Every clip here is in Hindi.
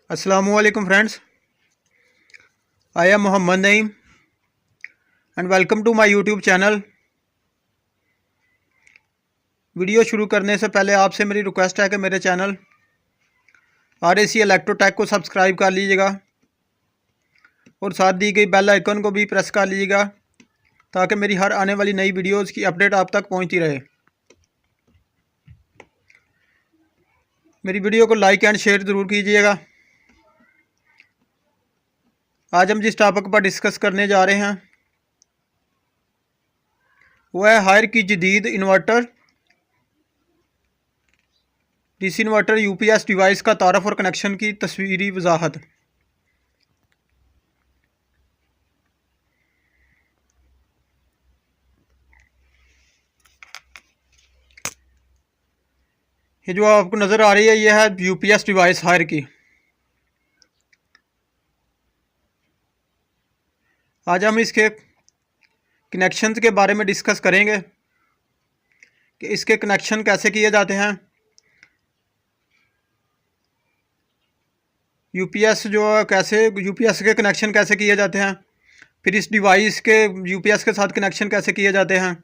Assalamualaikum friends. I am Muhammad Naeem and welcome to my YouTube channel. Video शुरू करने से पहले आपसे मेरी रिक्वेस्ट है कि मेरे चैनल RAC इलेक्ट्रोटेक को सब्सक्राइब कर लीजिएगा और साथ दी गई बेल आइकन को भी प्रेस कर लीजिएगा ताकि मेरी हर आने वाली नई वीडियोज़ की अपडेट आप तक पहुंचती रहे। मेरी वीडियो को लाइक एंड शेयर ज़रूर कीजिएगा। आज हम जिस टॉपिक पर डिस्कस करने जा रहे हैं वह है हायर की जदीद inverter DC inverter UPS device का तारफ़ और कनेक्शन की तस्वीरी वजाहत। ये जो आपको नज़र आ रही है ये है यूपीएस डिवाइस हायर की। आज हम इसके कनेक्शंस के बारे में डिस्कस करेंगे कि इसके कनेक्शन कैसे किए जाते हैं, यूपीएस के कनेक्शन कैसे किए जाते हैं, फिर इस डिवाइस के यूपीएस के साथ कनेक्शन कैसे किए जाते हैं,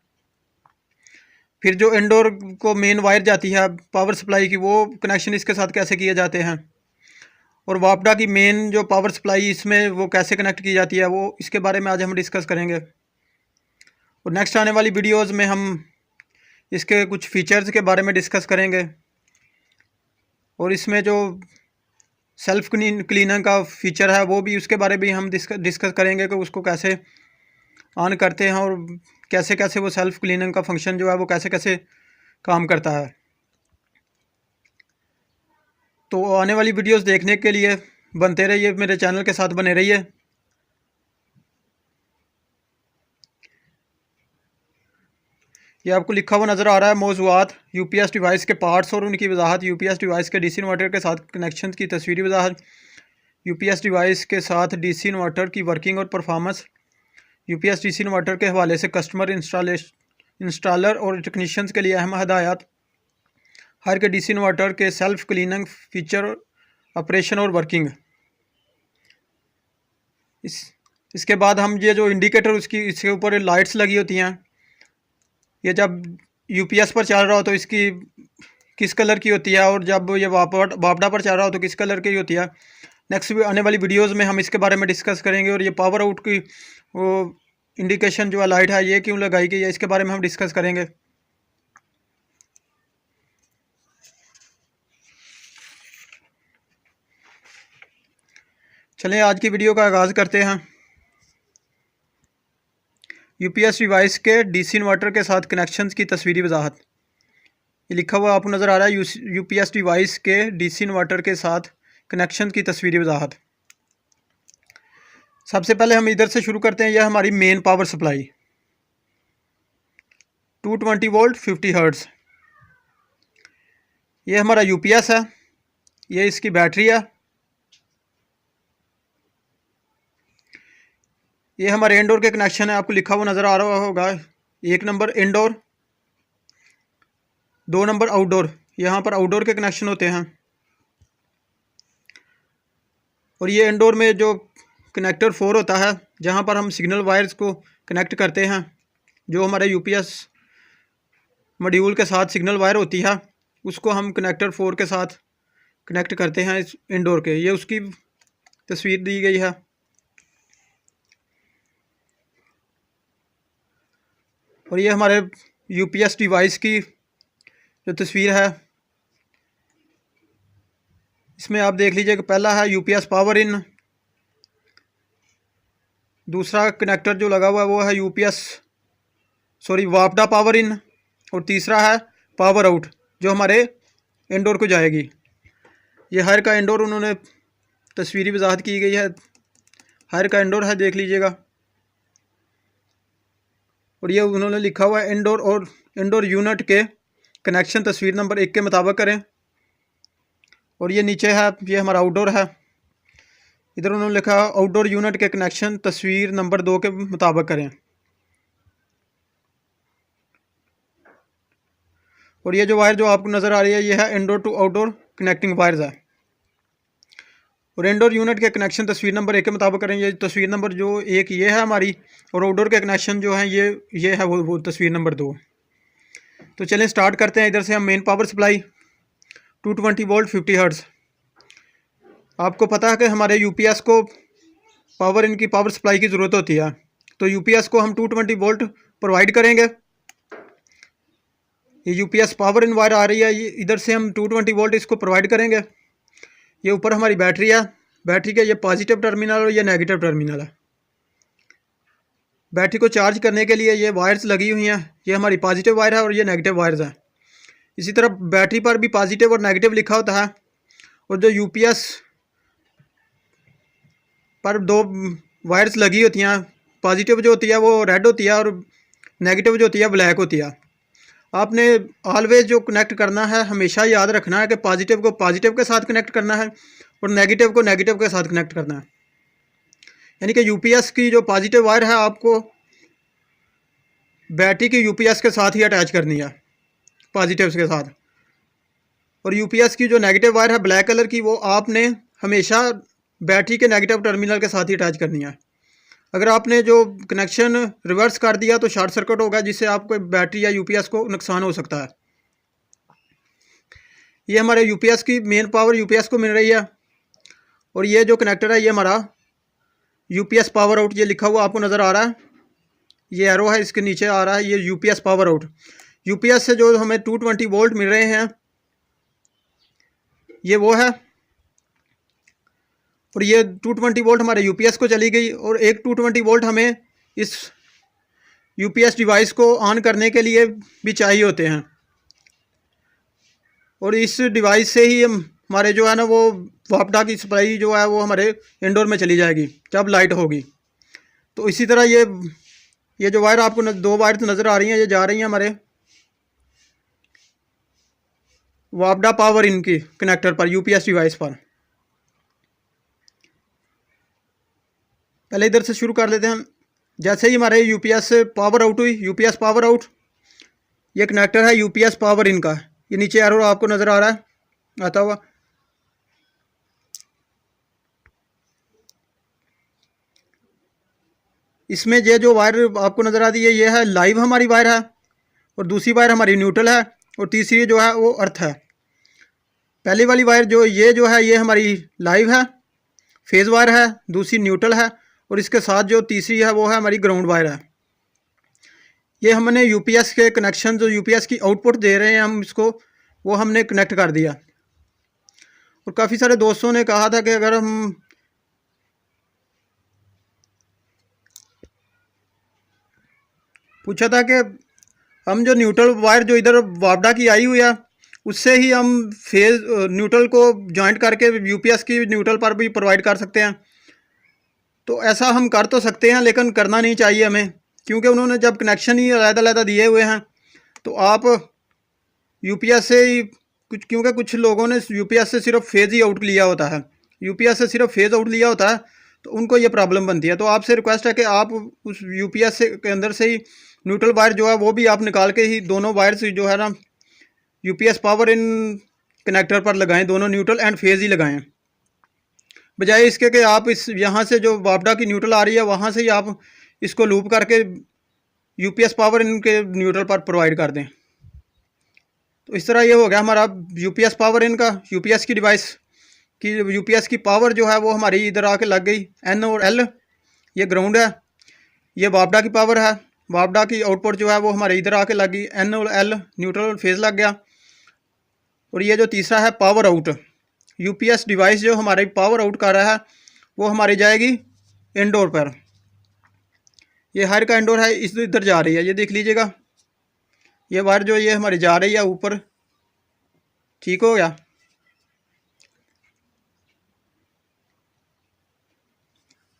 फिर जो इंडोर को मेन वायर जाती है पावर सप्लाई की वो कनेक्शन इसके साथ कैसे किए जाते हैं, और वापडा की मेन जो पावर सप्लाई इसमें वो कैसे कनेक्ट की जाती है, वो इसके बारे में आज हम डिस्कस करेंगे। और नेक्स्ट आने वाली वीडियोस में हम इसके कुछ फीचर्स के बारे में डिस्कस करेंगे और इसमें जो सेल्फ क्लीनर का फीचर है वो भी उसके बारे में हम डिस्कस करेंगे कि उसको कैसे ऑन करते हैं और कैसे कैसे वो सेल्फ क्लीनर का फंक्शन जो है वो कैसे कैसे काम करता है। तो आने वाली वीडियोस देखने के लिए बनते रहिए, मेरे चैनल के साथ बने रहिए। ये आपको लिखा हुआ नज़र आ रहा है मौजूआत यूपीएस डिवाइस के पार्ट्स और उनकी वजाहत, यूपीएस डिवाइस के डीसी इन्वर्टर के साथ कनेक्शन की तस्वीरी वजाहत, यूपीएस डिवाइस के साथ डीसी इन्वर्टर की वर्किंग और परफॉर्मेंस, यूपीएस डीसी इन्वर्टर के हवाले से कस्टमर इंस्टॉलर और टेक्नीशियंस के लिए अहम हदायत, हर के डीसी इन्वर्टर के सेल्फ क्लीनिंग फीचर, ऑपरेशन और वर्किंग। इसके बाद हम ये जो इंडिकेटर इसके ऊपर लाइट्स लगी होती हैं, ये जब यूपीएस पर चल रहा हो तो इसकी किस कलर की होती है और जब ये वापडा पर चल रहा हो तो किस कलर की होती है। नेक्स्ट आने वाली वीडियोस में हम इसके बारे में डिस्कस करेंगे। और ये पावर आउट की वो इंडिकेशन जो है लाइट है ये क्यों लगाई गई है इसके बारे में हम डिस्कस करेंगे। चलिए आज की वीडियो का आगाज़ करते हैं। यूपीएस डिवाइस के डीसी इन्वर्टर के साथ कनेक्शंस की तस्वीरी वजाहत। ये लिखा हुआ आपको नज़र आ रहा है यूपीएस डिवाइस के डीसी इन्वर्टर के साथ कनेक्शन की तस्वीरी वजाहत। सबसे पहले हम इधर से शुरू करते हैं। यह हमारी main power supply 220 volt 50 hertz. ये हमारा यूपीएस है, ये इसकी बैटरी है, ये हमारे इंडोर के कनेक्शन है। आपको लिखा हुआ नज़र आ रहा होगा 1 नंबर इंडोर, 2 नंबर आउटडोर। यहाँ पर आउटडोर के कनेक्शन होते हैं। और ये इंडोर में जो कनेक्टर 4 होता है जहाँ पर हम सिग्नल वायर्स को कनेक्ट करते हैं, जो हमारे यूपीएस मॉड्यूल के साथ सिग्नल वायर होती है उसको हम कनेक्टर 4 के साथ कनेक्ट करते हैं इस इंडोर के। ये उसकी तस्वीर दी गई है। और ये हमारे यूपीएस डिवाइस की जो तस्वीर है इसमें आप देख लीजिए कि पहला है यूपीएस पावर इन, दूसरा कनेक्टर जो लगा हुआ है वो है वापडा पावर इन, और तीसरा है पावर आउट जो हमारे इंडोर को जाएगी। ये हर का इंडोर उन्होंने तस्वीरी वजाहत की गई है, हर का इंडोर है, देख लीजिएगा। और ये उन्होंने लिखा हुआ है इंडोर और इंडोर यूनिट के कनेक्शन तस्वीर नंबर 1 के मुताबिक करें। और ये नीचे है, ये हमारा आउटडोर है, इधर उन्होंने लिखा आउटडोर यूनिट के कनेक्शन तस्वीर नंबर 2 के मुताबिक करें। और ये जो वायर जो आपको नज़र आ रही है ये है indoor to outdoor connecting wires है। और इंडोर यूनिट के कनेक्शन तस्वीर नंबर 1 के मुताबिक करें। ये तस्वीर नंबर जो 1 ये है हमारी, और आउटडोर के कनेक्शन जो हैं ये है वो तस्वीर नंबर 2। तो चलें स्टार्ट करते हैं। इधर से हम main power supply 220 volt 50 hertz. आपको पता है कि हमारे यूपीएस को इनकी पावर सप्लाई की ज़रूरत होती है, तो यूपीएस को हम 220 वोल्ट प्रोवाइड करेंगे। ये यूपीएस पावर इन वायर आ रही है, ये इधर से हम 220 वोल्ट इसको प्रोवाइड करेंगे। ये ऊपर हमारी बैटरी है, बैटरी के ये पॉजिटिव टर्मिनल और ये नेगेटिव टर्मिनल है। बैटरी को चार्ज करने के लिए ये वायर्स लगी हुई हैं, ये हमारी पॉजिटिव वायर है और ये नेगेटिव वायर्स हैं। इसी तरह बैटरी पर भी पॉजिटिव और नेगेटिव लिखा होता है, और जो यूपीएस पर 2 वायर्स लगी होती हैं, पॉजिटिव जो होती है वो रेड होती है और नेगेटिव जो होती है ब्लैक होती है। आपने ऑलवेज जो कनेक्ट करना है हमेशा याद रखना है कि पॉजिटिव को पॉजिटिव के साथ कनेक्ट करना है और नेगेटिव को नेगेटिव के साथ कनेक्ट करना है। यानी कि यूपीएस की जो पॉजिटिव वायर है आपको बैटरी की यूपीएस के साथ ही अटैच करनी है, पॉजिटिव के साथ। और यूपीएस की जो नेगेटिव वायर है ब्लैक कलर की, वो आपने हमेशा बैटरी के नेगेटिव टर्मिनल के साथ ही अटैच करनी है। अगर आपने जो कनेक्शन रिवर्स कर दिया तो शॉर्ट सर्किट होगा, जिससे आपको बैटरी या यूपीएस को नुकसान हो सकता है। ये हमारे यूपीएस की मेन पावर यूपीएस को मिल रही है, और ये जो कनेक्टर है ये हमारा यूपीएस पावर आउट, ये लिखा हुआ आपको नज़र आ रहा है, ये एरो है इसके नीचे आ रहा है, ये यूपीएस पावर आउट। यूपीएस से जो हमें 220 वोल्ट मिल रहे हैं ये वो है, और ये 220 वोल्ट हमारे यूपीएस को चली गई, और एक 220 वोल्ट हमें इस यूपीएस डिवाइस को ऑन करने के लिए भी चाहिए होते हैं। और इस डिवाइस से ही हमारे जो है ना वो वापडा की सप्लाई जो है वो हमारे इंडोर में चली जाएगी जब लाइट होगी। तो इसी तरह ये जो वायर आपको 2 वायर नज़र आ रही हैं, ये जा रही हैं हमारे वापडा पावर इनकी कनेक्टर पर, यूपीएस डिवाइस पर। पहले इधर से शुरू कर लेते हैं। जैसे ही हमारे यूपीएस से पावर आउट हुई, यूपीएस पावर आउट, ये कनेक्टर है यूपीएस पावर इन का, ये नीचे एरो आपको नज़र आ रहा है आता हुआ। इसमें ये जो वायर आपको नज़र आती है ये है लाइव हमारी वायर है, और दूसरी वायर हमारी न्यूट्रल है, और तीसरी जो है वो अर्थ है। पहली वाली वायर जो है ये हमारी लाइव है, फेज़ वायर है, दूसरी न्यूट्रल है, और इसके साथ जो तीसरी है वो है हमारी ग्राउंड वायर है। ये हमने यूपीएस के कनेक्शन जो यूपीएस की आउटपुट दे रहे हैं हम इसको, वो हमने कनेक्ट कर दिया। और काफ़ी सारे दोस्तों ने कहा था कि अगर हम पूछा था कि हम जो न्यूट्रल वायर जो इधर वापडा की आई हुई है उससे ही हम फेज न्यूट्रल को जॉइंट करके यूपीएस की न्यूट्रल पर भी प्रोवाइड कर सकते हैं। तो ऐसा हम कर तो सकते हैं, लेकिन करना नहीं चाहिए हमें, क्योंकि उन्होंने जब कनेक्शन ही अलग-अलग दिए हुए हैं तो आप यूपीएस से ही क्योंकि कुछ लोगों ने यूपीएस से सिर्फ फेज़ ही आउट लिया होता है, यूपीएस से सिर्फ फेज़ आउट लिया होता है, तो उनको ये प्रॉब्लम बनती है। तो आपसे रिक्वेस्ट है कि आप उस यूपीएस से के अंदर से ही न्यूट्रल वायर जो है वो भी आप निकाल के ही दोनों वायर्स जो है ना यूपीएस पावर इन कनेक्टर पर लगाएं, दोनों न्यूट्रल एंड फेज़ ही लगाएं, बजाय इसके कि आप इस यहाँ से जो वापडा की न्यूट्रल आ रही है वहाँ से ही आप इसको लूप करके यूपीएस पावर इनके न्यूट्रल पर प्रोवाइड कर दें। तो इस तरह ये हो गया हमारा यूपीएस पावर इनका, यूपीएस की डिवाइस की यूपीएस की पावर जो है वो हमारी इधर आके लग गई। एन और एल ये ग्राउंड है, ये वापडा की पावर है, वापडा की आउटपुट जो है वो हमारे इधर आके लग गई। एन और एल न्यूट्रल और फेज़ लग गया। और ये जो तीसरा है पावर आउट, यूपीएस डिवाइस जो हमारी पावर आउट कर रहा है वो हमारी जाएगी इंडोर पर। ये हायर का इंडोर है, इस इधर जा रही है, ये देख लीजिएगा, ये वायर जो ये हमारी जा रही है ऊपर, ठीक हो गया।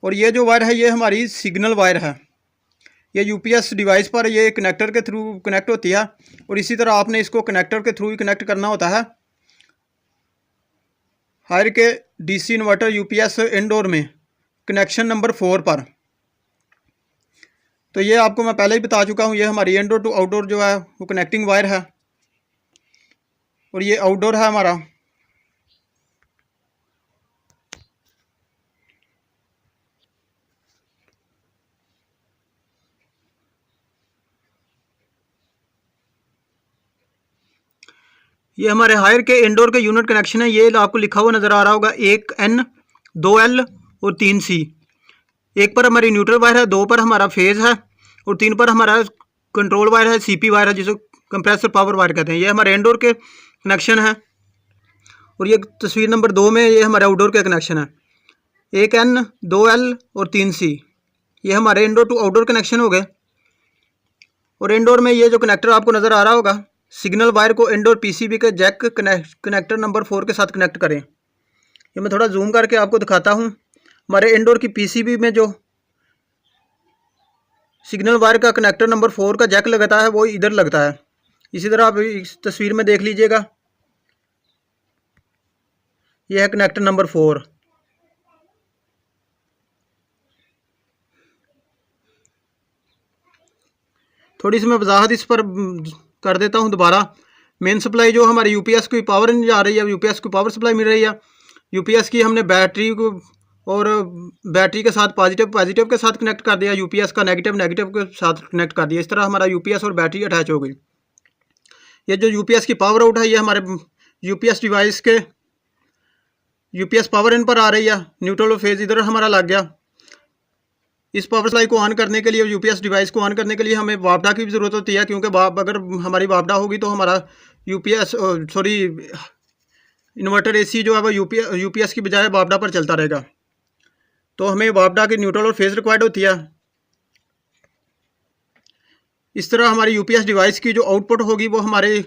और ये जो वायर है ये हमारी सिग्नल वायर है, ये यूपीएस डिवाइस पर ये कनेक्टर के थ्रू कनेक्ट होती है, और इसी तरह आपने इसको कनेक्टर के थ्रू ही कनेक्ट करना होता है हायर के डीसी इन्वर्टर यूपीएस इंडोर में कनेक्शन नंबर 4 पर। तो ये आपको मैं पहले ही बता चुका हूँ, ये हमारी इंडोर टू आउटडोर जो है वो कनेक्टिंग वायर है, और ये आउटडोर है हमारा। ये हमारे हायर के इंडोर के यूनिट कनेक्शन है। ये आपको लिखा हुआ नज़र आ रहा होगा 1N 2L और 3C। एक पर हमारी न्यूट्रल वायर है, 2 पर हमारा फेज़ है और 3 पर हमारा कंट्रोल वायर है, CP वायर है, जिसे कंप्रेसर पावर वायर कहते हैं। ये हमारे इंडोर के कनेक्शन है। और ये तस्वीर नंबर 2 में ये हमारे आउटडोर के कनेक्शन है, 1N 2L और 3C। ये हमारे इंडोर टू आउटडोर कनेक्शन हो गए। और इंडोर में ये जो कनेक्टर आपको नज़र आ रहा होगा, सिग्नल वायर को इंडोर PCB के जैक कनेक्टर नंबर 4 के साथ कनेक्ट करें। ये मैं थोड़ा जूम करके आपको दिखाता हूँ। हमारे इंडोर की PCB में जो सिग्नल वायर का कनेक्टर नंबर 4 का जैक लगता है वो इधर लगता है। इसी तरह आप इस तस्वीर में देख लीजिएगा, यह है कनेक्टर नंबर 4। थोड़ी सी मैं वजाहत इस पर कर देता हूँ दोबारा। मेन सप्लाई जो हमारी यूपीएस की पावर नहीं जा रही है, यूपीएस को पावर सप्लाई मिल रही है। यूपीएस की हमने बैटरी को और बैटरी के साथ पॉजिटिव के साथ कनेक्ट कर दिया, यूपीएस का नेगेटिव के साथ कनेक्ट कर दिया। इस तरह हमारा यूपीएस और बैटरी अटैच हो गई। ये जो यूपीएस की पावर आउट है, ये हमारे यूपीएस डिवाइस के यूपीएस पावर इन पर आ रही है। न्यूट्रल और फेज इधर हमारा लग गया। इस पावर सप्लाई को ऑन करने के लिए, यूपीएस डिवाइस को ऑन करने के लिए हमें वापडा की भी ज़रूरत होती है, क्योंकि अगर हमारी वापडा होगी तो हमारा इन्वर्टर एसी जो है वो यूपीएस की बजाय वापडा पर चलता रहेगा। तो हमें वापडा की न्यूट्रल और फेज रिक्वायर्ड होती है। इस तरह हमारी यूपीएस डिवाइस की जो आउटपुट होगी वो हमारे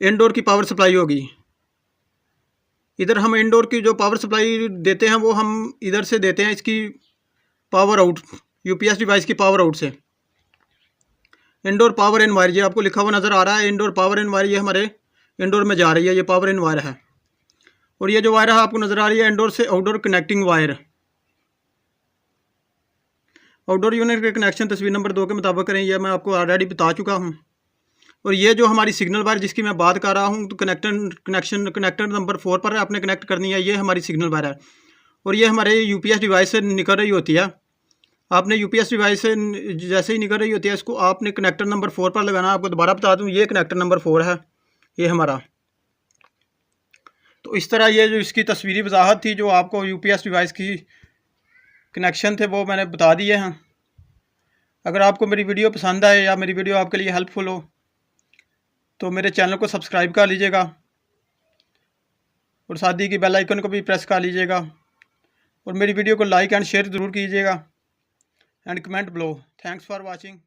इनडोर की पावर सप्लाई होगी। इधर हम इनडोर की जो पावर सप्लाई देते हैं वो हम इधर से देते हैं, इसकी पावर आउट, यूपीएस डिवाइस की पावर आउट से। इंडोर पावर इन वायर, ये आपको लिखा हुआ नज़र आ रहा है, इंडोर पावर इन वायर, ये हमारे इंडोर में जा रही है, ये पावर इन वायर है। और ये जो वायर है आपको नज़र आ रही है इंडोर से outdoor connecting wire. Outdoor unit के कनेक्शन तस्वीर नंबर 2 के मुताबिक करें, यह मैं आपको ऑलरेडी बता चुका हूँ। और ये जो हमारी सिग्नल वायर जिसकी मैं बात कर रहा हूँ, तो कनेक्टर नंबर 4 पर आपने कनेक्ट करनी है, ये हमारी सिग्नल वायर है। और ये हमारे यूपीएस डिवाइस से निकल रही होती है। आपने यूपीएस डिवाइस से जैसे ही निकल रही होती है, इसको आपने कनेक्टर नंबर 4 पर लगाना। आपको दोबारा बता दूं, ये कनेक्टर नंबर 4 है, ये हमारा। तो इस तरह ये जो इसकी तस्वीरी वजाहत थी, जो आपको यूपीएस डिवाइस की कनेक्शन थे, वो मैंने बता दिए हैं। अगर आपको मेरी वीडियो पसंद आए या मेरी वीडियो आपके लिए हेल्पफुल हो तो मेरे चैनल को सब्सक्राइब कर लीजिएगा और साथ ही की बेल आइकन को भी प्रेस कर लीजिएगा। और मेरी वीडियो को लाइक एंड शेयर ज़रूर कीजिएगा and comment below. Thanks for watching.